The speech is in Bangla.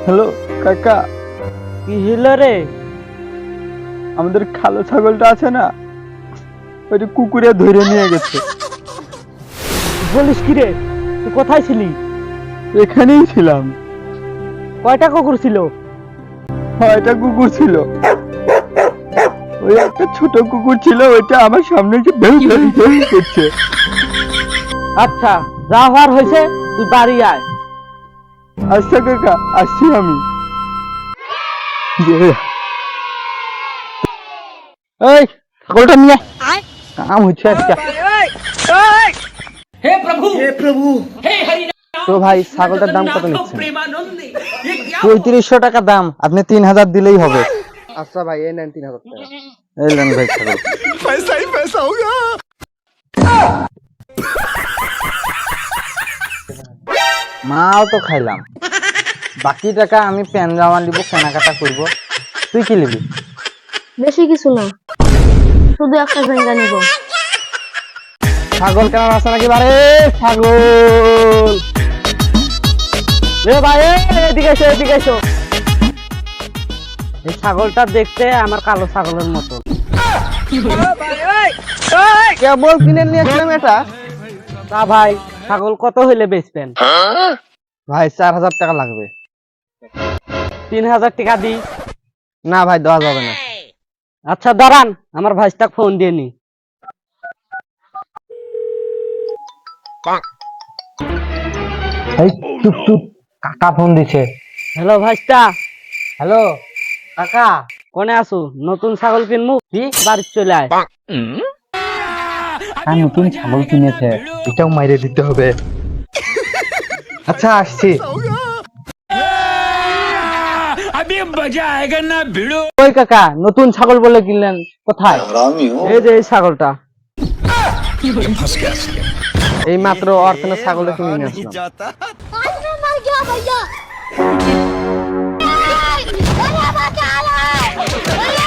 হ্যালো কাকা, কি হলো রে? আমাদের কালো ছাগলটা আছে না, ওইটা কুকুরে ধরে নিয়ে গেছে। বলিস কি রে? তুই কোথায় ছিলি? এখানেই ছিলাম। কয়টা কুকুর ছিল? এটা কুকুর ছিল। ওই একটা ছোট কুকুর ছিল, ওইটা আমার সামনে এসে বেউ বেউ বেউ করছে। আচ্ছা, যা হওয়ার হয়েছে তুই বাড়ি আয়। আচ্ছা কাকা, আসছি আমি। এই ছাগলটা নিয়ে আয়, কাম হচ্ছে আজকে। তো ভাই ছাগলটার দাম কত নিচ্ছেন? ৩৫০০ টাকা দাম, আপনি ৩০০০ দিলেই হবে। আচ্ছা ভাই, এই নেন ৩০০০ টাকা। এই নেন ভাই ছাগল। মাও তো খাইলাম, বাকি টাকা আমি প্যান জামা নিব, কেনাকাটা করব। তুই কি নিবি? বেশি কিছু না, শুধু একটা ঝাঙ্গা নিব। ছাগল কেনার আছে নাকি? বারে ছাগল রে ভাই, এদিকে এসো, এদিকে এসো। এই ছাগলটা দেখতে আমার কালো ছাগলের মতো। কেবল কিনে নিয়ে আসলাম এটা। তা ভাই, ছাগল কত হইলে বেচবেন? ভাই ৪০০০ টাকা লাগবে। ৩০০০ টাকা দিই। না ভাই, দেওয়া যাবে না। আচ্ছা দাঁড়ান, আমার ভাইস্তা ফোন দিয়ে নি। এই চুপ চুপ, কাকা ফোন দিছে। হ্যালো ভাইস্তা। হ্যালো কাকা, কোনে আসু? নতুন ছাগল কিনবো, কি বাড়ি চলে আয়। নতুন ছাগল কিনেছে, এটাও মাইরে দিতে হবে। আচ্ছা আসছি। ওই কাকা, নতুন ছাগল বলে কিনলেন, কোথায়? এই যে এই ছাগলটা। এই মাত্র অর্থনা ছাগলটা কিনে নিয়ে আসলাম। मर गया भैया, अरे बचा लो।